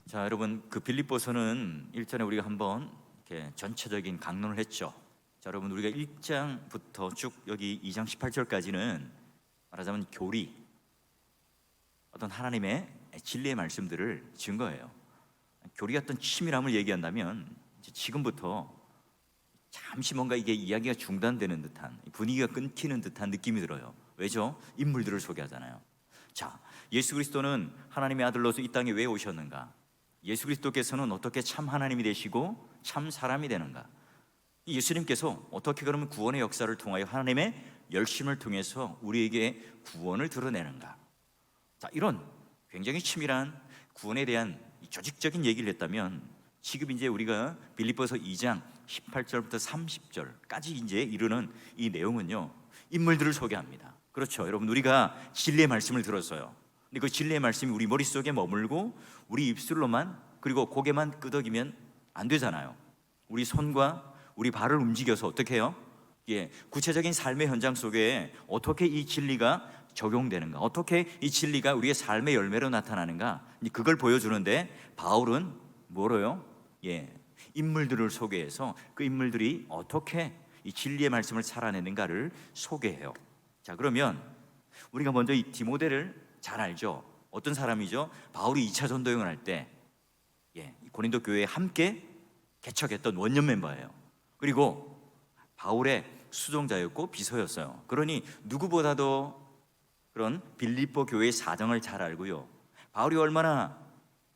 자, 여러분, 그 빌립보서는 일전에 우리가 한번 이렇게 전체적인 강론을 했죠. 자, 여러분, 우리가 1장부터 쭉 여기 2장 18절까지는 말하자면 교리, 어떤 하나님의 진리의 말씀들을 증거해요. 교리 같은 치밀함을 얘기한다면 이제 지금부터 잠시 뭔가 이게 이야기가 중단되는 듯한, 분위기가 끊기는 듯한 느낌이 들어요. 왜죠? 인물들을 소개하잖아요. 자, 예수 그리스도는 하나님의 아들로서 이 땅에 왜 오셨는가? 예수 그리스도께서는 어떻게 참 하나님이 되시고 참 사람이 되는가? 예수님께서 어떻게 그러면 구원의 역사를 통하여 하나님의 열심을 통해서 우리에게 구원을 드러내는가? 자, 이런 굉장히 치밀한 구원에 대한 조직적인 얘기를 했다면, 지금 이제 우리가 빌립보서 2장 18절부터 30절까지 이제 이르는 이 내용은요, 인물들을 소개합니다. 그렇죠, 여러분, 우리가 진리의 말씀을 들었어요. 근데 그 진리의 말씀이 우리 머릿속에 머물고 우리 입술로만, 그리고 고개만 끄덕이면 안 되잖아요. 우리 손과 우리 발을 움직여서 어떻게 해요? 구체적인 삶의 현장 속에 어떻게 이 진리가 적용되는가, 어떻게 이 진리가 우리의 삶의 열매로 나타나는가, 그걸 보여주는데 바울은 뭐로요? 인물들을 소개해서 그 인물들이 어떻게 이 진리의 말씀을 살아내는가를 소개해요. 자, 그러면 우리가 먼저 이 디모데를 잘 알죠. 어떤 사람이죠? 바울이 2차 전도여행을 할 때 고린도 교회에 함께 개척했던 원년 멤버예요. 그리고 바울의 수종자였고 비서였어요. 그러니 누구보다도 그런 빌립보 교회의 사정을 잘 알고요, 바울이 얼마나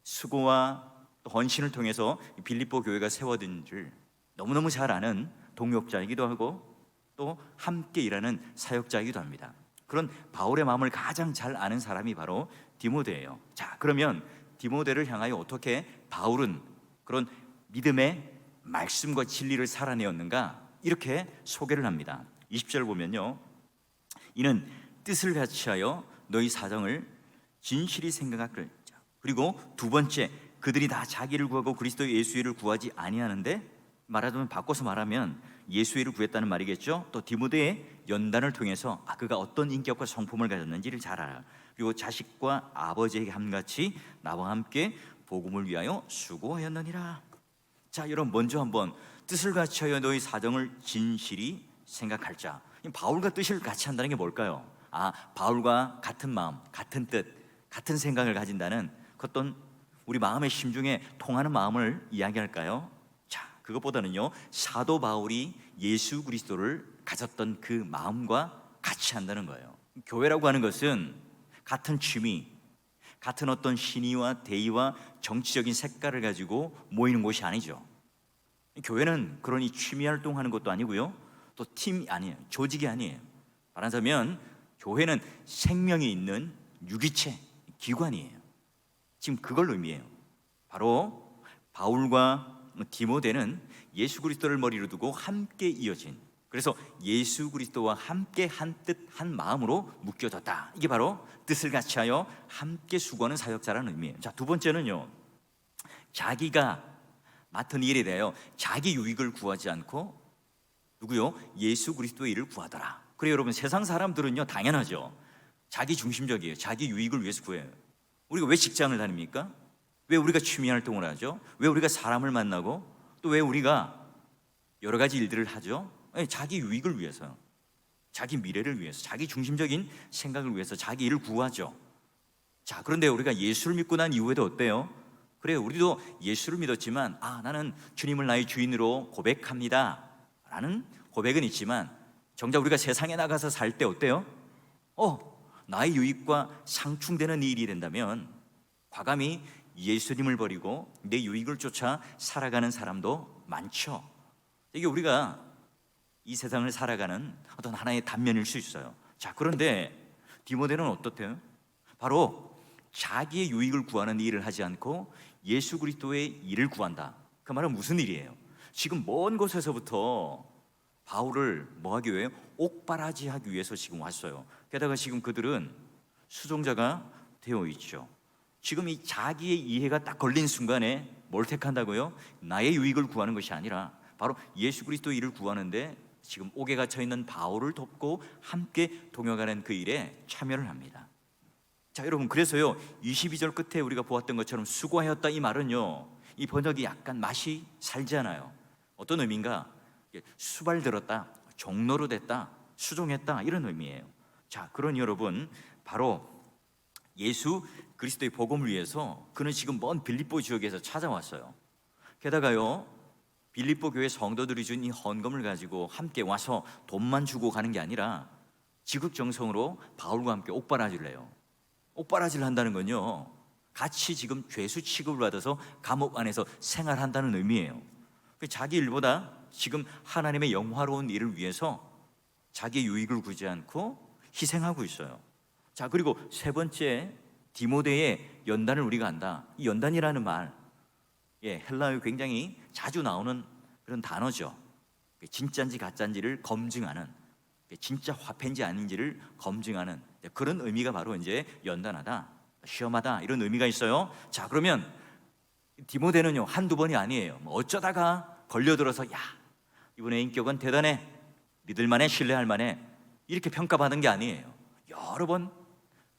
수고와 또 헌신을 통해서 빌립보 교회가 세워진 줄 너무너무 잘 아는 동역자이기도 하고 또 함께 일하는 사역자이기도 합니다. 그런 바울의 마음을 가장 잘 아는 사람이 바로 디모데예요. 자, 그러면 디모데를 향하여 어떻게 바울은 그런 믿음의 말씀과 진리를 살아내었는가, 이렇게 소개를 합니다. 20절 보면요, 이는 뜻을 같이하여 너희 사정을 진실히 생각할 자. 그리고 두 번째, 그들이 다 자기를 구하고 그리스도 예수를 구하지 아니하는데, 말하자면 바꿔서 말하면 예수를 구했다는 말이겠죠. 또 디모데의 연단을 통해서 그가 어떤 인격과 성품을 가졌는지를 잘 알아요. 그리고 자식과 아버지에게 함같이 나와 함께 복음을 위하여 수고하였느니라. 자, 여러분, 먼저 한번 뜻을 같이 하여 너희 사정을 진실히 생각할 자. 바울과 뜻을 같이 한다는 게 뭘까요? 바울과 같은 마음, 같은 뜻, 같은 생각을 가진다는 그 어떤 우리 마음의 심중에 통하는 마음을 이야기할까요? 자, 그것보다는요, 사도 바울이 예수 그리스도를 가졌던 그 마음과 같이 한다는 거예요. 교회라고 하는 것은 같은 취미, 같은 어떤 신의와 대의와 정치적인 색깔을 가지고 모이는 곳이 아니죠. 교회는 그러니 취미 활동하는 것도 아니고요, 또 팀이 아니에요, 조직이 아니에요. 말하자면 교회는 생명이 있는 유기체, 기관이에요. 지금 그걸 의미해요. 바로 바울과 디모데는 예수 그리스도를 머리로 두고 함께 이어진, 그래서 예수 그리스도와 함께 한 뜻 한 마음으로 묶여졌다. 이게 바로 뜻을 같이 하여 함께 수고하는 사역자라는 의미예요. 자, 두 번째는요, 자기가 맡은 일에 대하여 자기 유익을 구하지 않고 누구요? 예수 그리스도의 일을 구하더라. 그래요, 여러분, 세상 사람들은요, 당연하죠, 자기 중심적이에요. 자기 유익을 위해서 구해요. 우리가 왜 직장을 다닙니까? 왜 우리가 취미 활동을 하죠? 왜 우리가 사람을 만나고 또 왜 우리가 여러 가지 일들을 하죠? 자기 유익을 위해서요. 자기 미래를 위해서, 자기 중심적인 생각을 위해서 자기 일을 구하죠. 자, 그런데 우리가 예수를 믿고 난 이후에도 어때요? 그래요, 우리도 예수를 믿었지만 나는 주님을 나의 주인으로 고백합니다 라는 고백은 있지만, 정작 우리가 세상에 나가서 살 때 어때요? 나의 유익과 상충되는 일이 된다면 과감히 예수님을 버리고 내 유익을 쫓아 살아가는 사람도 많죠. 이게 우리가 이 세상을 살아가는 어떤 하나의 단면일 수 있어요. 자, 그런데 디모데는 어떻대요? 바로 자기의 유익을 구하는 일을 하지 않고 예수 그리스도의 일을 구한다. 그 말은 무슨 일이에요? 지금 먼 곳에서부터 바울을 뭐 하기 위해? 옥바라지하기 위해서 지금 왔어요. 게다가 지금 그들은 수종자가 되어 있죠. 지금 이 자기의 이해가 딱 걸린 순간에 뭘 택한다고요? 나의 유익을 구하는 것이 아니라 바로 예수 그리스도의 일을 구하는데 지금 옥에 갇혀 있는 바울을 돕고 함께 동역하는 그 일에 참여를 합니다. 자, 여러분, 그래서요 22절 끝에 우리가 보았던 것처럼 수고하였다 이 말은요, 이 번역이 약간 맛이 살잖아요. 어떤 의미인가? 수발들었다, 종로로 됐다, 수종했다, 이런 의미예요. 자, 그러니 여러분, 바로 예수 그리스도의 복음을 위해서 그는 지금 먼 빌립보 지역에서 찾아왔어요. 게다가요 빌립보 교회 성도들이 준 이 헌금을 가지고 함께 와서 돈만 주고 가는 게 아니라 지극정성으로 바울과 함께 옥바라지를 해요. 옥바라지를 한다는 건요, 같이 지금 죄수 취급을 받아서 감옥 안에서 생활한다는 의미예요. 자기 일보다 지금 하나님의 영화로운 일을 위해서 자기의 유익을 구지 않고 희생하고 있어요. 자, 그리고 세 번째, 디모데의 연단을 우리가 한다. 이 연단이라는 말, 헬라어에 굉장히 자주 나오는 그런 단어죠. 진짜인지 가짜인지를 검증하는, 진짜 화폐인지 아닌지를 검증하는 그런 의미가 바로 이제 연단하다, 시험하다, 이런 의미가 있어요. 자, 그러면 디모데는요 한두 번이 아니에요. 어쩌다가 걸려들어서 야, 이분의 인격은 대단해, 믿을만해, 신뢰할 만해, 이렇게 평가받은 게 아니에요. 여러 번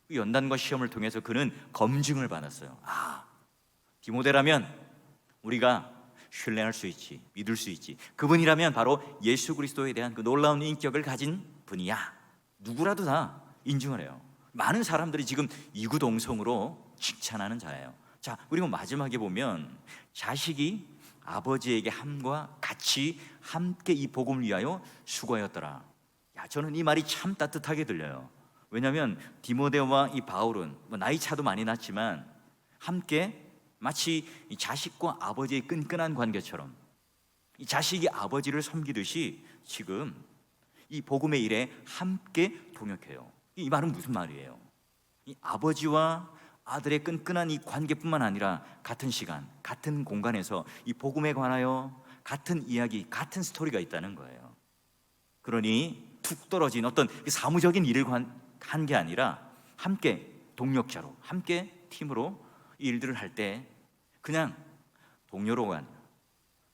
그 연단과 시험을 통해서 그는 검증을 받았어요. 아, 디모데라면 우리가 신뢰할 수 있지, 믿을 수 있지, 그분이라면 바로 예수 그리스도에 대한 그 놀라운 인격을 가진 분이야, 누구라도 다 인정을 해요. 많은 사람들이 지금 이구동성으로 칭찬하는 자예요. 자, 그리고 마지막에 보면 자식이 아버지에게 함과 같이 함께 이 복음을 위하여 수고하였더라. 야, 저는 이 말이 참 따뜻하게 들려요. 왜냐하면 디모데와 이 바울은 나이 차도 많이 났지만 함께 마치 이 자식과 아버지의 끈끈한 관계처럼, 이 자식이 아버지를 섬기듯이 지금 이 복음의 일에 함께 동역해요. 이 말은 무슨 말이에요? 이 아버지와 아들의 끈끈한 이 관계뿐만 아니라 같은 시간, 같은 공간에서 이 복음에 관하여 같은 이야기, 같은 스토리가 있다는 거예요. 그러니 툭 떨어진 어떤 사무적인 일을 한 게 아니라 함께 동력자로, 함께 팀으로 이 일들을 할 때 그냥 동료로가 아니라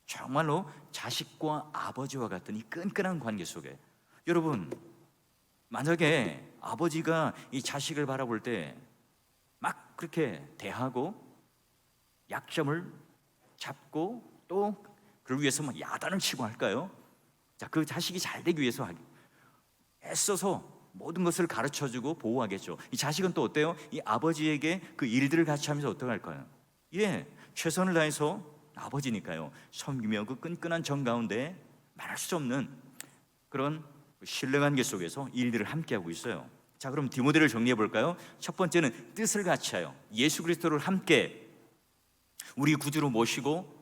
정말로 자식과 아버지와 같은 이 끈끈한 관계 속에, 여러분, 만약에 아버지가 이 자식을 바라볼 때 막 그렇게 대하고 약점을 잡고 또 그를 위해서 막 야단을 치고 할까요? 자, 그 자식이 잘 되기 위해서 애써서 모든 것을 가르쳐주고 보호하겠죠. 이 자식은 또 어때요? 이 아버지에게 그 일들을 같이 하면서 어떻게 할까요? 최선을 다해서, 아버지니까요, 섬기며 그 끈끈한 정 가운데 말할 수 없는 그런 신뢰관계 속에서 일들을 함께 하고 있어요. 자, 그럼 디모데를 정리해 볼까요? 첫 번째는 뜻을 같이 하여 예수 그리스도를 함께 우리 구주로 모시고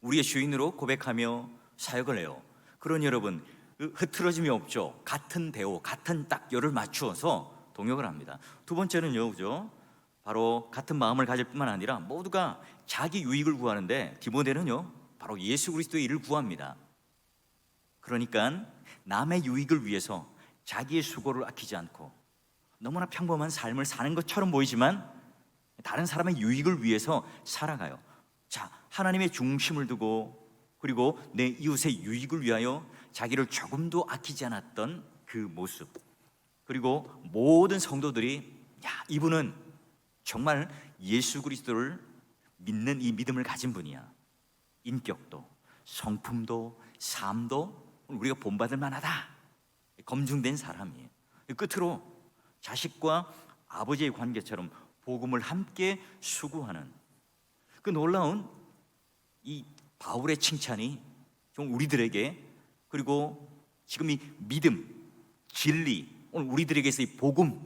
우리의 주인으로 고백하며 사역을 해요. 그러니 여러분, 흐트러짐이 없죠. 같은 대오, 같은 딱 열을 맞추어서 동역을 합니다. 두 번째는요, 그죠? 바로 같은 마음을 가질 뿐만 아니라 모두가 자기 유익을 구하는데 디모데는요 바로 예수 그리스도의 일을 구합니다. 그러니까 남의 유익을 위해서 자기의 수고를 아끼지 않고 너무나 평범한 삶을 사는 것처럼 보이지만 다른 사람의 유익을 위해서 살아가요. 자, 하나님의 중심을 두고 그리고 내 이웃의 유익을 위하여 자기를 조금도 아끼지 않았던 그 모습, 그리고 모든 성도들이 야, 이분은 정말 예수 그리스도를 믿는 이 믿음을 가진 분이야, 인격도 성품도 삶도 우리가 본받을 만하다, 검증된 사람이에요. 끝으로 자식과 아버지의 관계처럼 복음을 함께 수고하는 그 놀라운 이 바울의 칭찬이 좀 우리들에게, 그리고 지금 이 믿음, 진리, 오늘 우리들에게서 이 복음,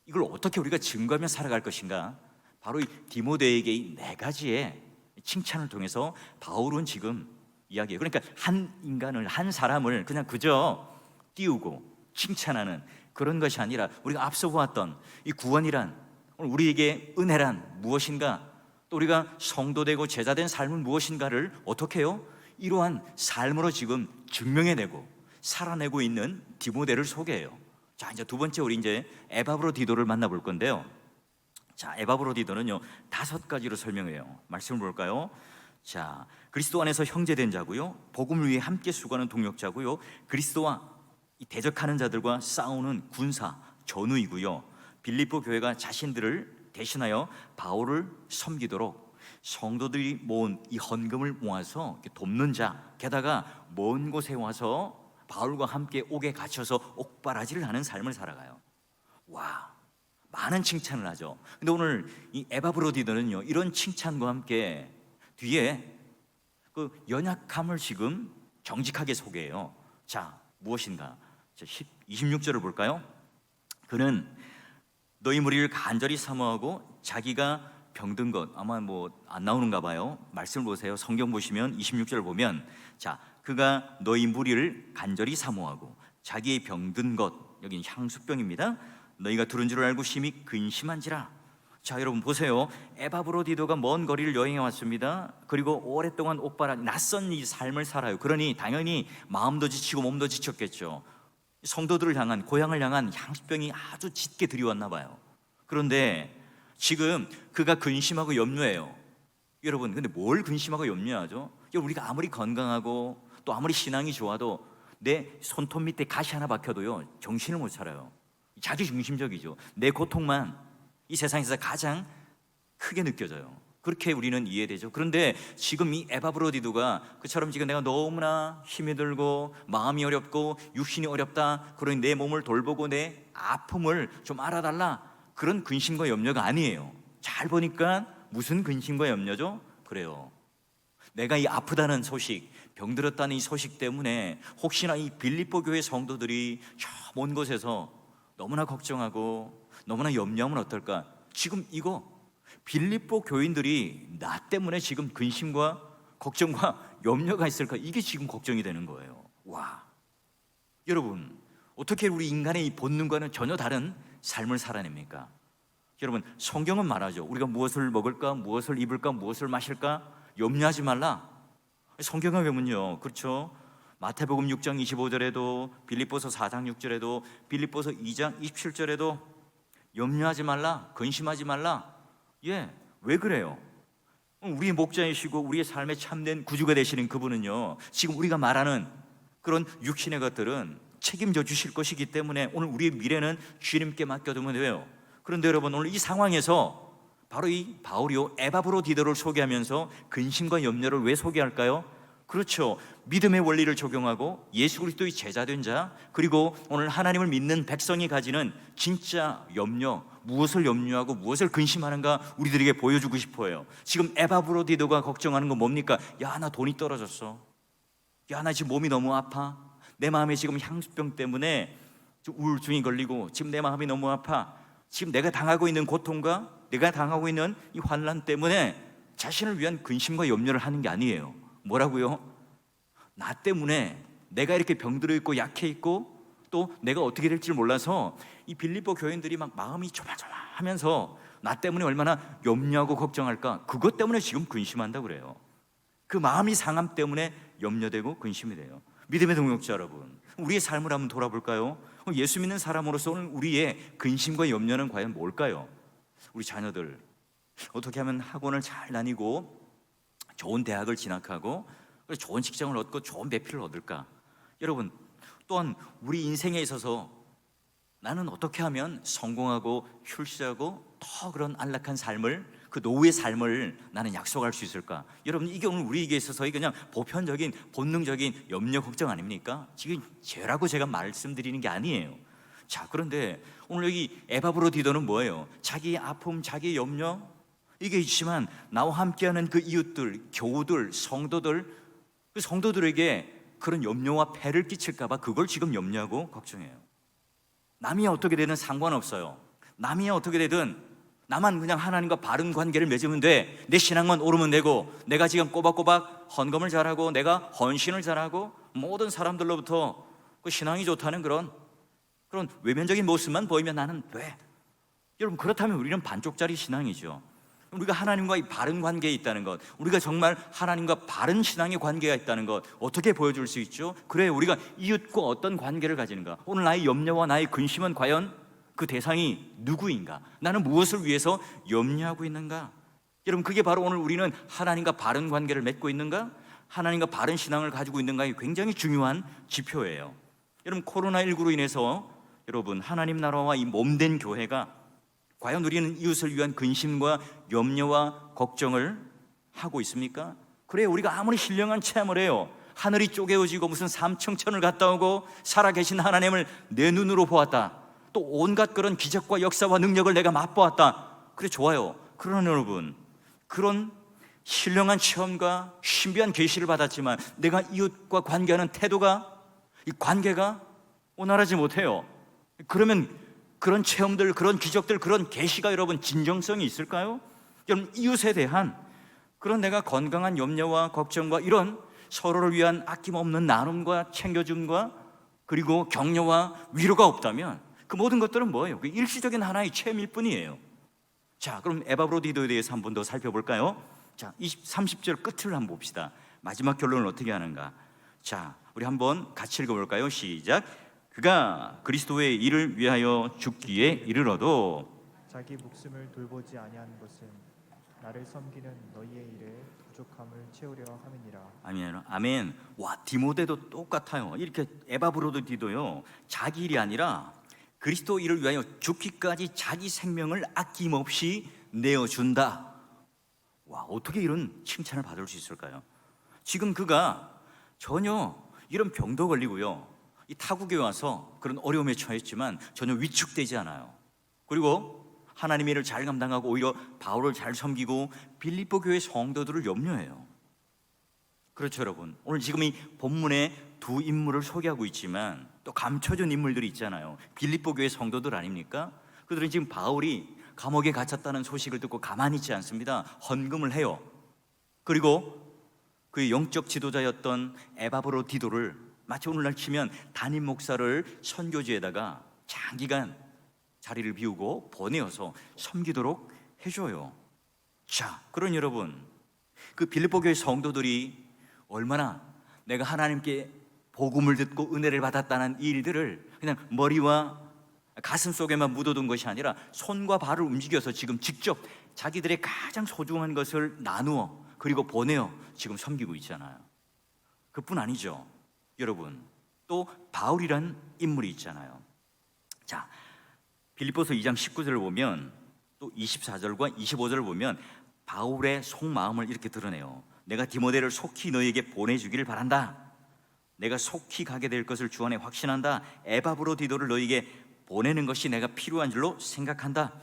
이걸 어떻게 우리가 증거하며 살아갈 것인가, 바로 이 디모데에게 이 네 가지의 칭찬을 통해서 바울은 지금 이야기해요. 그러니까 한 인간을, 한 사람을 그냥 그저 띄우고 칭찬하는 그런 것이 아니라 우리가 앞서 보았던 이 구원이란, 오늘 우리에게 은혜란 무엇인가, 또 우리가 성도되고 제자된 삶은 무엇인가를 어떻게 해요? 이러한 삶으로 지금 증명해내고 살아내고 있는 디모데를 소개해요. 자, 이제 두 번째 우리 이제 에바브로디도를 만나볼 건데요. 자, 에바브로디도는요 5가지로 설명해요. 말씀을 볼까요? 자, 그리스도 안에서 형제된 자고요, 복음을 위해 함께 수고하는 동역자고요, 그리스도와 이 대적하는 자들과 싸우는 군사 전우이고요, 빌립보 교회가 자신들을 대신하여 바울을 섬기도록 성도들이 모은 이 헌금을 모아서 이렇게 돕는 자, 게다가 먼 곳에 와서 바울과 함께 옥에 갇혀서 옥바라지를 하는 삶을 살아가요. 와, 많은 칭찬을 하죠. 근데 오늘 이 에바브로디더는요, 이런 칭찬과 함께 뒤에 그 연약함을 지금 정직하게 소개해요. 자, 무엇인가? 26절을 볼까요? 그는 너희 무리를 간절히 사모하고 자기가 병든 것, 아마 뭐 안 나오는가 봐요. 말씀을 보세요. 성경 보시면 26절 보면, 자, 그가 너희 무리를 간절히 사모하고 자기의 병든 것, 여기는 향수병입니다. 너희가 들은 줄 알고 심히 근심한지라. 자, 여러분 보세요. 에바브로디도가 먼 거리를 여행해 왔습니다. 그리고 오랫동안 옥바라 낯선 이 삶을 살아요. 그러니 당연히 마음도 지치고 몸도 지쳤겠죠. 성도들을 향한, 고향을 향한 향수병이 아주 짙게 들이왔나 봐요. 그런데 지금 그가 근심하고 염려해요. 여러분, 근데 뭘 근심하고 염려하죠? 우리가 아무리 건강하고 또 아무리 신앙이 좋아도 내 손톱 밑에 가시 하나 박혀도요, 정신을 못 차려요. 자기중심적이죠. 내 고통만 이 세상에서 가장 크게 느껴져요. 그렇게 우리는 이해되죠. 그런데 지금 이 에바브로디도가 그처럼 지금 내가 너무나 힘이 들고 마음이 어렵고 육신이 어렵다, 그러니 내 몸을 돌보고 내 아픔을 좀 알아달라, 그런 근심과 염려가 아니에요. 잘 보니까 무슨 근심과 염려죠? 그래요, 내가 이 아프다는 소식, 병들었다는 이 소식 때문에 혹시나 이 빌립보 교회 성도들이 저 먼 곳에서 너무나 걱정하고 너무나 염려하면 어떨까? 지금 이거 빌립보 교인들이 나 때문에 지금 근심과 걱정과 염려가 있을까? 이게 지금 걱정이 되는 거예요. 와, 여러분, 어떻게 우리 인간의 이 본능과는 전혀 다른 삶을 살아냅니까? 여러분, 성경은 말하죠. 우리가 무엇을 먹을까, 무엇을 입을까, 무엇을 마실까 염려하지 말라. 성경의 보면요, 그렇죠? 마태복음 6장 25절에도, 빌립보서 4장 6절에도, 빌립보서 2장 27절에도 염려하지 말라, 근심하지 말라. 예, 왜 그래요? 우리의 목자이시고 우리의 삶에 참된 구주가 되시는 그분은요, 지금 우리가 말하는 그런 육신의 것들은 책임져 주실 것이기 때문에 오늘 우리의 미래는 주님께 맡겨두면 돼요. 그런데 여러분, 오늘 이 상황에서 바로 이 바울이요, 에바브로디도를 소개하면서 근심과 염려를 왜 소개할까요? 그렇죠, 믿음의 원리를 적용하고 예수 그리스도의 제자된 자, 그리고 오늘 하나님을 믿는 백성이 가지는 진짜 염려, 무엇을 염려하고 무엇을 근심하는가 우리들에게 보여주고 싶어요. 지금 에바브로디도가 걱정하는 건 뭡니까? 야, 나 돈이 떨어졌어. 야, 나 지금 몸이 너무 아파. 내 마음에 지금 향수병 때문에 우울증이 걸리고 지금 내 마음이 너무 아파. 지금 내가 당하고 있는 고통과 내가 당하고 있는 이 환난 때문에 자신을 위한 근심과 염려를 하는 게 아니에요. 뭐라고요? 나 때문에 내가 이렇게 병들어 있고 약해 있고 또 내가 어떻게 될지 몰라서 이 빌립보 교인들이 막 마음이 조마조마하면서 나 때문에 얼마나 염려하고 걱정할까, 그것 때문에 지금 근심한다고 그래요. 그 마음이 상함 때문에 염려되고 근심이 돼요. 믿음의 동역자 여러분, 우리의 삶을 한번 돌아볼까요? 예수 믿는 사람으로서 오늘 우리의 근심과 염려는 과연 뭘까요? 우리 자녀들 어떻게 하면 학원을 잘 다니고 좋은 대학을 진학하고 좋은 직장을 얻고 좋은 배필을 얻을까? 여러분, 또한 우리 인생에 있어서 나는 어떻게 하면 성공하고 출세하고 더 그런 안락한 삶을, 그 노후의 삶을 나는 약속할 수 있을까? 여러분, 이게 오늘 우리에게 있어서 그냥 보편적인 본능적인 염려 걱정 아닙니까? 지금 죄라고 제가 말씀드리는 게 아니에요. 자, 그런데 오늘 여기 에바브로디도는 뭐예요? 자기의 아픔, 자기의 염려, 이게 있지만 나와 함께하는 그 이웃들, 교우들, 성도들, 그 성도들에게 그런 염려와 폐를 끼칠까 봐 그걸 지금 염려하고 걱정해요. 남이 어떻게 되든 상관없어요. 남이 어떻게 되든 나만 그냥 하나님과 바른 관계를 맺으면 돼. 내 신앙만 오르면 되고, 내가 지금 꼬박꼬박 헌금을 잘하고 내가 헌신을 잘하고 모든 사람들로부터 그 신앙이 좋다는 그런 외면적인 모습만 보이면 나는 돼. 여러분, 그렇다면 우리는 반쪽짜리 신앙이죠. 우리가 하나님과 이 바른 관계에 있다는 것, 우리가 정말 하나님과 바른 신앙의 관계가 있다는 것 어떻게 보여줄 수 있죠? 그래, 우리가 이웃과 어떤 관계를 가지는가? 오늘 나의 염려와 나의 근심은 과연 그 대상이 누구인가? 나는 무엇을 위해서 염려하고 있는가? 여러분, 그게 바로 오늘 우리는 하나님과 바른 관계를 맺고 있는가? 하나님과 바른 신앙을 가지고 있는가의 굉장히 중요한 지표예요. 여러분, 코로나19로 인해서 여러분 하나님 나라와 이 몸된 교회가 과연 우리는 이웃을 위한 근심과 염려와 걱정을 하고 있습니까? 그래, 우리가 아무리 신령한 체험을 해요, 하늘이 쪼개어지고 무슨 삼청천을 갔다 오고 살아계신 하나님을 내 눈으로 보았다, 또 온갖 그런 기적과 역사와 능력을 내가 맛보았다, 그래 좋아요. 그러나 여러분, 그런 신령한 체험과 신비한 계시를 받았지만 내가 이웃과 관계하는 태도가, 이 관계가 원활하지 못해요. 그러면 그런 체험들, 그런 기적들, 그런 계시가 여러분 진정성이 있을까요? 여러분, 이웃에 대한 그런 내가 건강한 염려와 걱정과 이런 서로를 위한 아낌없는 나눔과 챙겨줌과 그리고 격려와 위로가 없다면 그 모든 것들은 뭐예요? 그 일시적인 하나의 체험일 뿐이에요. 자, 그럼 에바브로디도에 대해서 한 번 더 살펴볼까요? 자, 30절 끝을 한번 봅시다. 마지막 결론을 어떻게 하는가? 자, 우리 한번 같이 읽어볼까요? 시작. 그가 그리스도의 일을 위하여 죽기에 이르러도 자기 목숨을 돌보지 아니한 것은 나를 섬기는 너희의 일에 부족함을 채우려 함이니라. 아멘. 아멘. 와, 디모데도 똑같아요. 이렇게 에바브로디도요, 자기 일이 아니라 그리스도 일을 위하여 죽기까지 자기 생명을 아낌없이 내어준다. 와, 어떻게 이런 칭찬을 받을 수 있을까요? 지금 그가 전혀 이런 병도 걸리고요, 이 타국에 와서 그런 어려움에 처했지만 전혀 위축되지 않아요. 그리고 하나님의 일을 잘 감당하고 오히려 바울을 잘 섬기고 빌립보 교회 성도들을 염려해요. 그렇죠, 여러분. 오늘 지금 이 본문에 두 인물을 소개하고 있지만 또 감춰진 인물들이 있잖아요. 빌립보 교회 성도들 아닙니까? 그들은 지금 바울이 감옥에 갇혔다는 소식을 듣고 가만히 있지 않습니다. 헌금을 해요. 그리고 그의 영적 지도자였던 에바브로디도를 마치 오늘날 치면 담임 목사를 선교지에다가 장기간 자리를 비우고 보내어서 섬기도록 해줘요. 자, 그런 여러분, 그 빌립보 교회 성도들이 얼마나 내가 하나님께 복음을 듣고 은혜를 받았다는 이 일들을 그냥 머리와 가슴 속에만 묻어둔 것이 아니라 손과 발을 움직여서 지금 직접 자기들의 가장 소중한 것을 나누어 그리고 보내어 지금 섬기고 있잖아요. 그뿐 아니죠, 여러분. 또 바울이란 인물이 있잖아요. 자, 빌립보서 2장 19절을 보면 또 24절과 25절을 보면 바울의 속마음을 이렇게 드러내요. 내가 디모데를 속히 너에게 보내주기를 바란다. 내가 속히 가게 될 것을 주 안에 확신한다. 에바브로디도를 너에게 보내는 것이 내가 필요한 줄로 생각한다.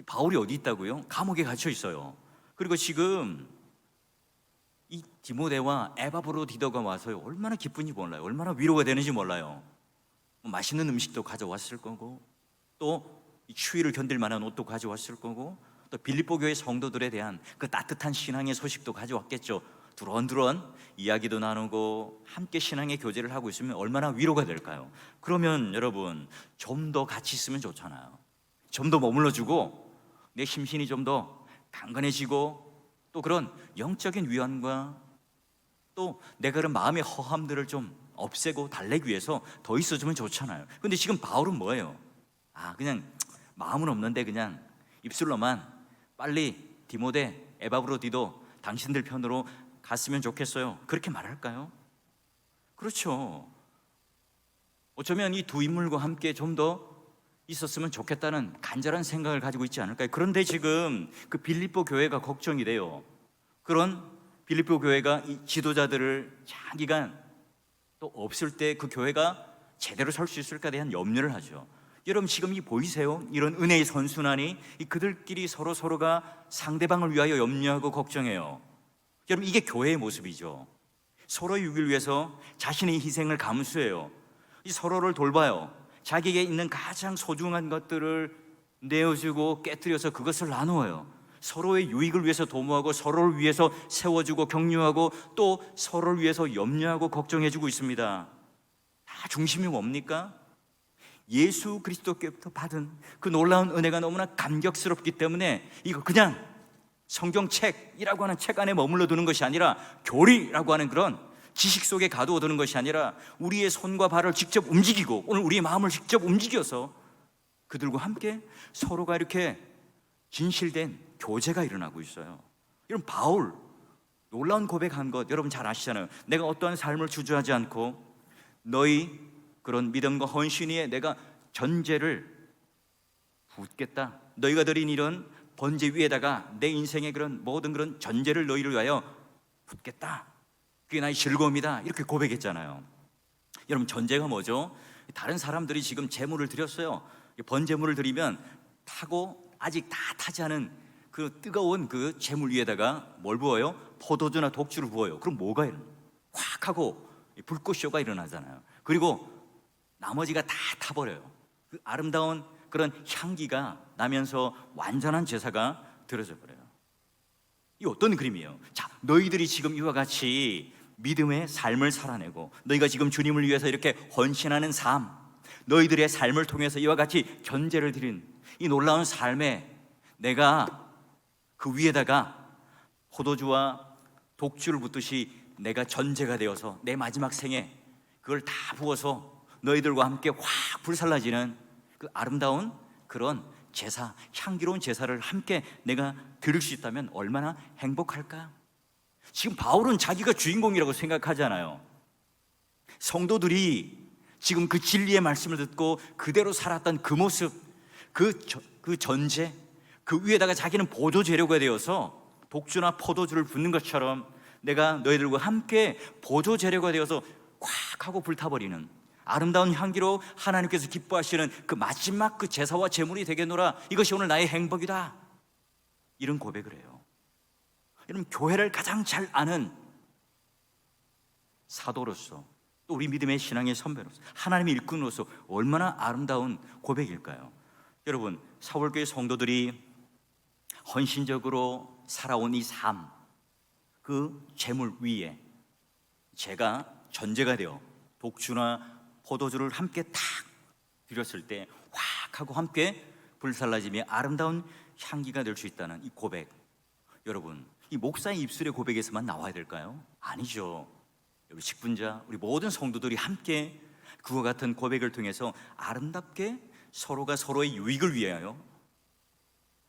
바울이 어디 있다고요? 감옥에 갇혀 있어요. 그리고 지금 이 디모데와 에바브로디도가 와서 얼마나 기쁜지 몰라요. 얼마나 위로가 되는지 몰라요. 맛있는 음식도 가져왔을 거고, 또 추위를 견딜 만한 옷도 가져왔을 거고, 또 빌립보 교회 성도들에 대한 그 따뜻한 신앙의 소식도 가져왔겠죠. 두런두런 이야기도 나누고 함께 신앙의 교제를 하고 있으면 얼마나 위로가 될까요? 그러면 여러분, 좀 더 같이 있으면 좋잖아요. 좀 더 머물러주고 내 심신이 좀 더 강건해지고 또 그런 영적인 위안과 또 내가 그런 마음의 허함들을 좀 없애고 달래기 위해서 더 있어주면 좋잖아요. 근데 지금 바울은 뭐예요? 그냥 마음은 없는데 그냥 입술로만 빨리 디모데, 에바브로디도 당신들 편으로 갔으면 좋겠어요, 그렇게 말할까요? 그렇죠. 어쩌면 이 두 인물과 함께 좀 더 있었으면 좋겠다는 간절한 생각을 가지고 있지 않을까요? 그런데 지금 그 빌립보 교회가 걱정이 돼요. 그런 빌립보 교회가 이 지도자들을 장기간 또 없을 때 그 교회가 제대로 설 수 있을까에 대한 염려를 하죠. 여러분, 지금 이 보이세요? 이런 은혜의 선순환이 이 그들끼리 서로가 상대방을 위하여 염려하고 걱정해요. 여러분, 이게 교회의 모습이죠. 서로의 유익을 위해서 자신의 희생을 감수해요. 이 서로를 돌봐요. 자기에게 있는 가장 소중한 것들을 내어주고 깨뜨려서 그것을 나누어요. 서로의 유익을 위해서 도모하고 서로를 위해서 세워주고 격려하고 또 서로를 위해서 염려하고 걱정해주고 있습니다. 다 중심이 뭡니까? 예수 그리스도께부터 받은 그 놀라운 은혜가 너무나 감격스럽기 때문에 이거 그냥 성경책이라고 하는 책 안에 머물러 두는 것이 아니라 교리라고 하는 그런 지식 속에 가두어 두는 것이 아니라 우리의 손과 발을 직접 움직이고 오늘 우리의 마음을 직접 움직여서 그들과 함께 서로가 이렇게 진실된 교제가 일어나고 있어요. 여러분, 바울 놀라운 고백한 것 여러분 잘 아시잖아요. 내가 어떠한 삶을 주저하지 않고 너희 그런 믿음과 헌신 위에 내가 전제를 붓겠다. 너희가 드린 이런 번제 위에다가 내 인생의 그런 모든 그런 전제를 너희를 위하여 붓겠다. 그게 나의 즐거움이다. 이렇게 고백했잖아요. 여러분, 전제가 뭐죠? 다른 사람들이 지금 제물을 드렸어요. 번제물을 드리면 타고 아직 다 타지 않은 그 뜨거운 그 제물 위에다가 뭘 부어요? 포도주나 독주를 부어요. 그럼 뭐가 일어나요? 확 하고 불꽃쇼가 일어나잖아요. 그리고 나머지가 다 타버려요. 그 아름다운 그런 향기가 나면서 완전한 제사가 드려져 버려요. 이 어떤 그림이에요? 자, 너희들이 지금 이와 같이 믿음의 삶을 살아내고 너희가 지금 주님을 위해서 이렇게 헌신하는 삶, 너희들의 삶을 통해서 이와 같이 견제를 드린 이 놀라운 삶에 내가 그 위에다가 포도주와 독주를 붓듯이 내가 전제가 되어서 내 마지막 생에 그걸 다 부어서 너희들과 함께 확 불살라지는 그 아름다운 그런 제사, 향기로운 제사를 함께 내가 드릴 수 있다면 얼마나 행복할까? 지금 바울은 자기가 주인공이라고 생각하잖아요. 성도들이 지금 그 진리의 말씀을 듣고 그대로 살았던 그 모습, 그 전제, 그 위에다가 자기는 보조 재료가 되어서 독주나 포도주를 붓는 것처럼 내가 너희들과 함께 보조 재료가 되어서 꽉 하고 불타버리는 아름다운 향기로 하나님께서 기뻐하시는 그 마지막 그 제사와 제물이 되겠노라. 이것이 오늘 나의 행복이다. 이런 고백을 해요. 여러분, 교회를 가장 잘 아는 사도로서 또 우리 믿음의 신앙의 선배로서 하나님의 일꾼으로서 얼마나 아름다운 고백일까요? 여러분, 사월교회 성도들이 헌신적으로 살아온 이 삶, 그 제물 위에 제가 전제가 되어 독주나 포도주를 함께 탁 드렸을 때 확 하고 함께 불살라지며 아름다운 향기가 될 수 있다는 이 고백, 여러분, 이 목사의 입술의 고백에서만 나와야 될까요? 아니죠. 여러분, 직분자 우리 모든 성도들이 함께 그와 같은 고백을 통해서 아름답게 서로가 서로의 유익을 위하여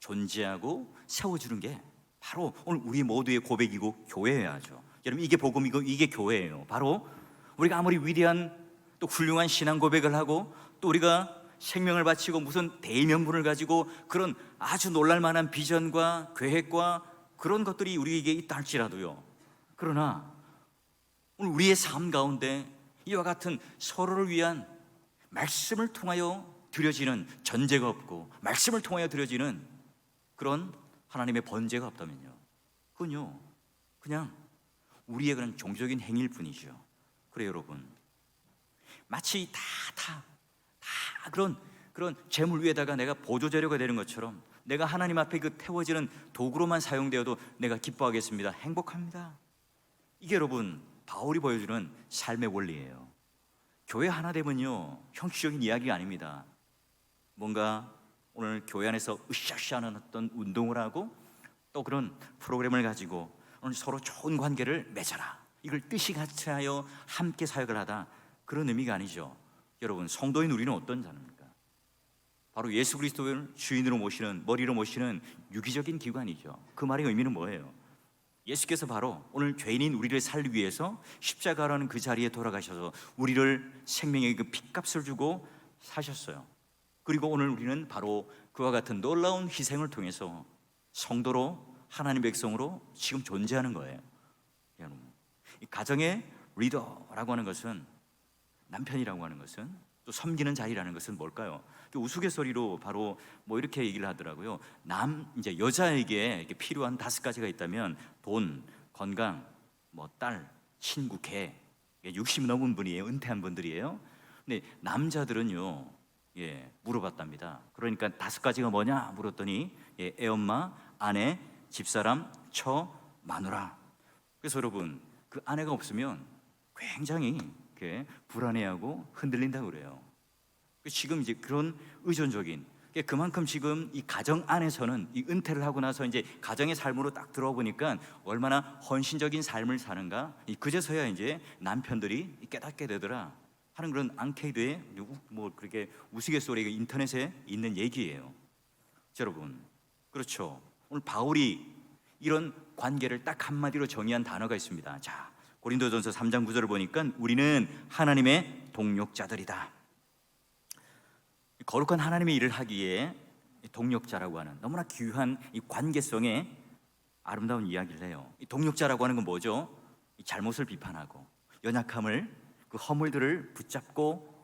존재하고 세워주는 게 바로 오늘 우리 모두의 고백이고 교회여야죠. 여러분, 이게 복음이고 이게 교회예요. 바로 우리가 아무리 위대한 또 훌륭한 신앙 고백을 하고 또 우리가 생명을 바치고 무슨 대의명분을 가지고 그런 아주 놀랄만한 비전과 계획과 그런 것들이 우리에게 있다 할지라도요, 그러나 오늘 우리의 삶 가운데 이와 같은 서로를 위한 말씀을 통하여 드려지는 전제가 없고 말씀을 통하여 드려지는 그런 하나님의 번제가 없다면요, 그건요 그냥 우리의 그런 종적인 행위일 뿐이죠. 그래 여러분, 마치 다 그런 재물 위에다가 내가 보조 재료가 되는 것처럼 내가 하나님 앞에 그 태워지는 도구로만 사용되어도 내가 기뻐하겠습니다. 행복합니다. 이게 여러분 바울이 보여주는 삶의 원리예요. 교회 하나 되면요 형식적인 이야기가 아닙니다. 뭔가 오늘 교회 안에서 으쌰으쌰하는 어떤 운동을 하고 또 그런 프로그램을 가지고 오늘 서로 좋은 관계를 맺어라, 이걸 뜻이 같이 하여 함께 사역을 하다, 그런 의미가 아니죠. 여러분, 성도인 우리는 어떤 자입니까? 바로 예수 그리스도를 주인으로 모시는, 머리로 모시는 유기적인 기관이죠. 그 말의 의미는 뭐예요? 예수께서 바로 오늘 죄인인 우리를 살리기 위해서 십자가라는 그 자리에 돌아가셔서 우리를 생명의 그 핏값을 주고 사셨어요. 그리고 오늘 우리는 바로 그와 같은 놀라운 희생을 통해서 성도로, 하나님 백성으로 지금 존재하는 거예요. 여러분, 이 가정의 리더라고 하는 것은, 남편이라고 하는 것은, 또 섬기는 자리라는 것은 뭘까요? 우스갯소리로 바로 뭐 이렇게 얘기를 하더라고요. 이제 여자에게 필요한 5가지가 있다면 돈, 건강, 뭐 딸, 친구, 개. 60 넘은 분이에요. 은퇴한 분들이에요. 근데 남자들은요, 물어봤답니다. 그러니까 5가지가 뭐냐 물었더니 애엄마, 아내, 집사람, 처, 마누라. 그래서 여러분, 그 아내가 없으면 굉장히 불안해하고 흔들린다고 그래요. 지금 이제 그런 의존적인, 그만큼 지금 이 가정 안에서는 이 은퇴를 하고 나서 이제 가정의 삶으로 딱 들어와 보니까 얼마나 헌신적인 삶을 사는가, 그제서야 이제 남편들이 깨닫게 되더라 하는 그런 앙케이드의 뭐 그렇게 우스갯소리가 인터넷에 있는 얘기예요. 여러분, 그렇죠. 오늘 바울이 이런 관계를 딱 한마디로 정의한 단어가 있습니다. 자, 고린도전서 3장 9절을 보니까 우리는 하나님의 동역자들이다. 거룩한 하나님의 일을 하기에 동력자라고 하는 너무나 귀한 이 관계성의 아름다운 이야기를 해요. 이 동력자라고 하는 건 뭐죠? 이 잘못을 비판하고 연약함을, 그 허물들을 붙잡고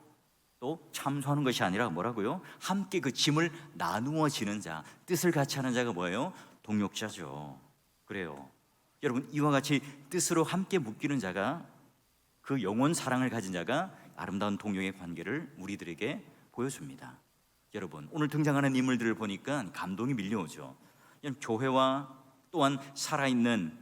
또 참소하는 것이 아니라 뭐라고요? 함께 그 짐을 나누어 지는 자, 뜻을 같이 하는 자가 뭐예요? 동력자죠. 그래요. 여러분, 이와 같이 뜻으로 함께 묶이는 자가, 그 영원 사랑을 가진 자가 아름다운 동력의 관계를 우리들에게 보여줍니다. 여러분, 오늘 등장하는 인물들을 보니까 감동이 밀려오죠. 교회와 또한 살아있는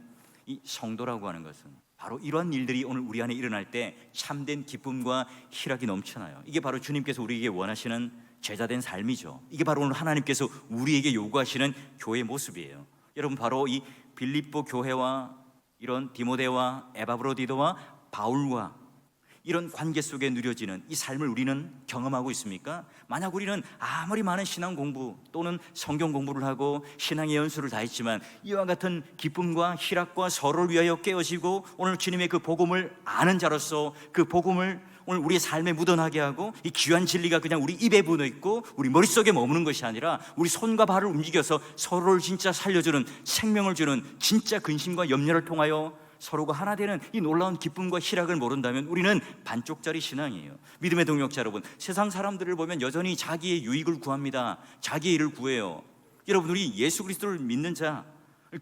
이 성도라고 하는 것은 바로 이러한 일들이 오늘 우리 안에 일어날 때 참된 기쁨과 희락이 넘쳐나요. 이게 바로 주님께서 우리에게 원하시는 제자된 삶이죠. 이게 바로 오늘 하나님께서 우리에게 요구하시는 교회의 모습이에요. 여러분, 바로 이 빌립보 교회와 이런 디모데와 에바브로디도와 바울과 이런 관계 속에 누려지는 이 삶을 우리는 경험하고 있습니까? 만약 우리는 아무리 많은 신앙 공부 또는 성경 공부를 하고 신앙의 연수를 다했지만 이와 같은 기쁨과 희락과 서로를 위하여 깨어지고 오늘 주님의 그 복음을 아는 자로서 그 복음을 오늘 우리의 삶에 묻어나게 하고 이 귀한 진리가 그냥 우리 입에 묻어있고 우리 머릿속에 머무는 것이 아니라 우리 손과 발을 움직여서 서로를 진짜 살려주는, 생명을 주는 진짜 근심과 염려를 통하여 서로가 하나 되는 이 놀라운 기쁨과 희락을 모른다면 우리는 반쪽짜리 신앙이에요. 믿음의 동역자 여러분, 세상 사람들을 보면 여전히 자기의 유익을 구합니다. 자기의 일을 구해요. 여러분, 우리 예수 그리스도를 믿는 자,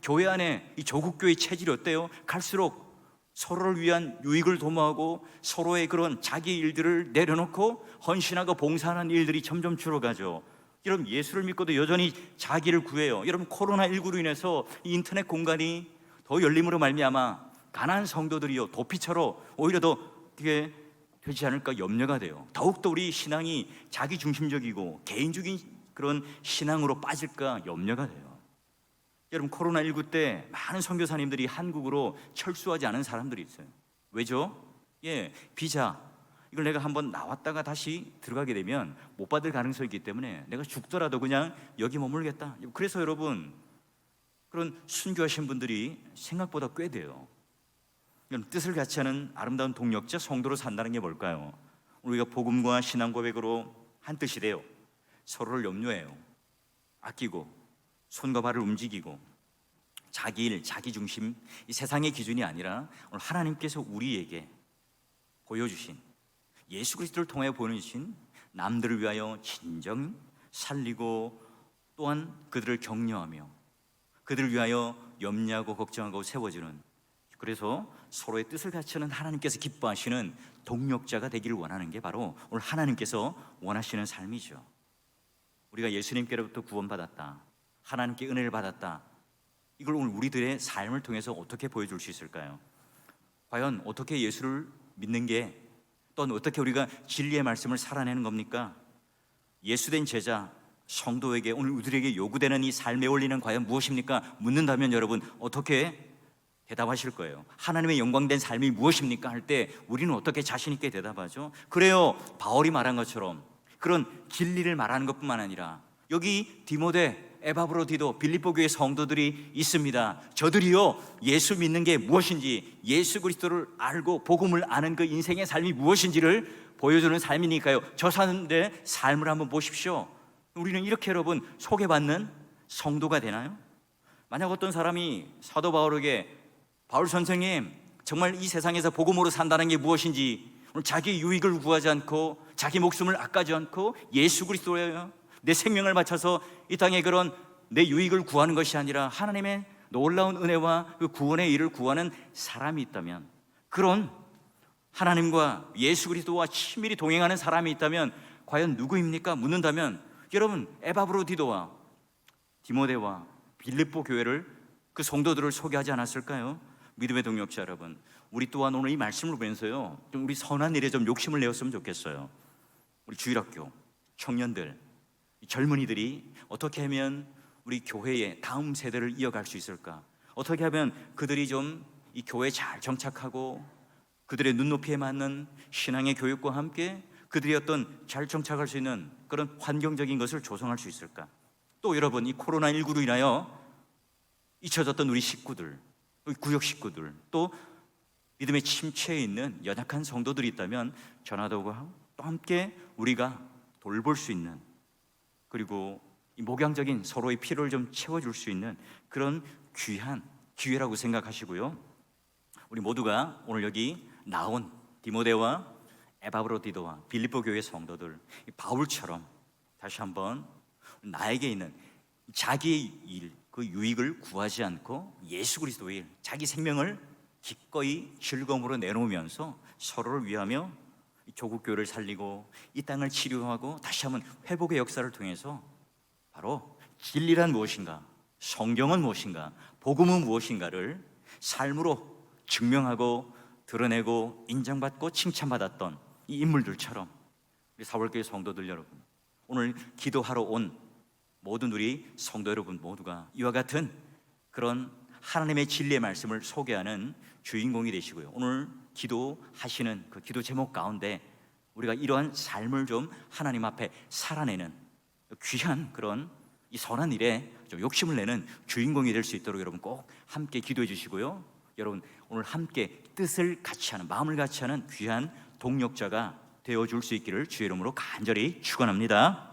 교회 안에 이 조국교회 체질이 어때요? 갈수록 서로를 위한 유익을 도모하고 서로의 그런 자기 일들을 내려놓고 헌신하고 봉사하는 일들이 점점 줄어가죠. 여러분, 예수를 믿고도 여전히 자기를 구해요. 여러분, 코로나19로 인해서 이 인터넷 공간이 더 열림으로 말미암아 가난한 성도들이요 도피처로 오히려 더 그게 되지 않을까 염려가 돼요. 더욱더 우리 신앙이 자기중심적이고 개인적인 그런 신앙으로 빠질까 염려가 돼요. 여러분, 코로나19 때 많은 선교사님들이 한국으로 철수하지 않은 사람들이 있어요. 왜죠? 비자, 이걸 내가 한번 나왔다가 다시 들어가게 되면 못 받을 가능성이 있기 때문에 내가 죽더라도 그냥 여기 머물겠다. 그래서 여러분, 그런 순교하신 분들이 생각보다 꽤 돼요. 뜻을 같이 하는 아름다운 동력자 성도로 산다는 게 뭘까요? 우리가 복음과 신앙 고백으로 한 뜻이 돼요. 서로를 염려해요. 아끼고 손과 발을 움직이고 자기 일, 자기 중심, 이 세상의 기준이 아니라 오늘 하나님께서 우리에게 보여주신, 예수 그리스도를 통해 보여주신 남들을 위하여 진정 살리고 또한 그들을 격려하며 그들을 위하여 염려하고 걱정하고 세워주는, 그래서 서로의 뜻을 같이 하는 하나님께서 기뻐하시는 동력자가 되기를 원하는 게 바로 오늘 하나님께서 원하시는 삶이죠. 우리가 예수님께로부터 구원받았다, 하나님께 은혜를 받았다, 이걸 오늘 우리들의 삶을 통해서 어떻게 보여줄 수 있을까요? 과연 어떻게 예수를 믿는 게, 또는 어떻게 우리가 진리의 말씀을 살아내는 겁니까? 예수된 제자 성도에게 오늘 우리에게 요구되는 이 삶의 원리는 과연 무엇입니까? 묻는다면 여러분 어떻게 대답하실 거예요? 하나님의 영광된 삶이 무엇입니까? 할 때 우리는 어떻게 자신 있게 대답하죠? 그래요, 바울이 말한 것처럼 그런 진리를 말하는 것뿐만 아니라 여기 디모데, 에바브로디도, 빌립보 교회 성도들이 있습니다. 저들이요 예수 믿는 게 무엇인지, 예수 그리스도를 알고 복음을 아는 그 인생의 삶이 무엇인지를 보여주는 삶이니까요. 저 사는데 삶을 한번 보십시오. 우리는 이렇게 여러분 소개받는 성도가 되나요? 만약 어떤 사람이 사도 바울에게 바울 선생님, 정말 이 세상에서 복음으로 산다는 게 무엇인지, 자기 유익을 구하지 않고 자기 목숨을 아까지 않고 예수 그리스도에 내 생명을 바쳐서 이 땅에 그런 내 유익을 구하는 것이 아니라 하나님의 놀라운 은혜와 그 구원의 일을 구하는 사람이 있다면, 그런 하나님과 예수 그리스도와 친밀히 동행하는 사람이 있다면 과연 누구입니까? 묻는다면 여러분, 에바브로디도와 디모데와 빌립보 교회를, 그 성도들을 소개하지 않았을까요? 믿음의 동역자 여러분, 우리 또한 오늘 이 말씀을 보면서요 좀 우리 선한 일에 좀 욕심을 내었으면 좋겠어요. 우리 주일학교 청년들, 젊은이들이 어떻게 하면 우리 교회의 다음 세대를 이어갈 수 있을까? 어떻게 하면 그들이 좀 이 교회에 잘 정착하고 그들의 눈높이에 맞는 신앙의 교육과 함께 그들이 어떤 잘 정착할 수 있는 그런 환경적인 것을 조성할 수 있을까? 또 여러분, 이 코로나19로 인하여 잊혀졌던 우리 식구들, 우리 구역 식구들, 또 믿음의 침체에 있는 연약한 성도들이 있다면 전화도 하고 또 함께 우리가 돌볼 수 있는, 그리고 이 목양적인 서로의 필요를 좀 채워줄 수 있는 그런 귀한 기회라고 생각하시고요. 우리 모두가 오늘 여기 나온 디모데와 에바브로디도와 빌립보 교회 성도들, 이 바울처럼 다시 한번 나에게 있는 자기의 일, 그 유익을 구하지 않고 예수 그리스도의 일, 자기 생명을 기꺼이 즐거움으로 내놓으면서 서로를 위하며 조국 교회를 살리고 이 땅을 치료하고 다시 한번 회복의 역사를 통해서 바로 진리란 무엇인가, 성경은 무엇인가, 복음은 무엇인가를 삶으로 증명하고 드러내고 인정받고 칭찬받았던 이 인물들처럼 우리 사월교회 성도들 여러분, 오늘 기도하러 온 모든 우리 성도 여러분 모두가 이와 같은 그런 하나님의 진리의 말씀을 소개하는 주인공이 되시고요. 오늘 기도하시는 그 기도 제목 가운데 우리가 이러한 삶을 좀 하나님 앞에 살아내는 귀한 그런 이 선한 일에 좀 욕심을 내는 주인공이 될 수 있도록 여러분 꼭 함께 기도해 주시고요. 여러분 오늘 함께 뜻을 같이 하는, 마음을 같이 하는 귀한 동력자가 되어줄 수 있기를 주의 이름으로 간절히 축원합니다.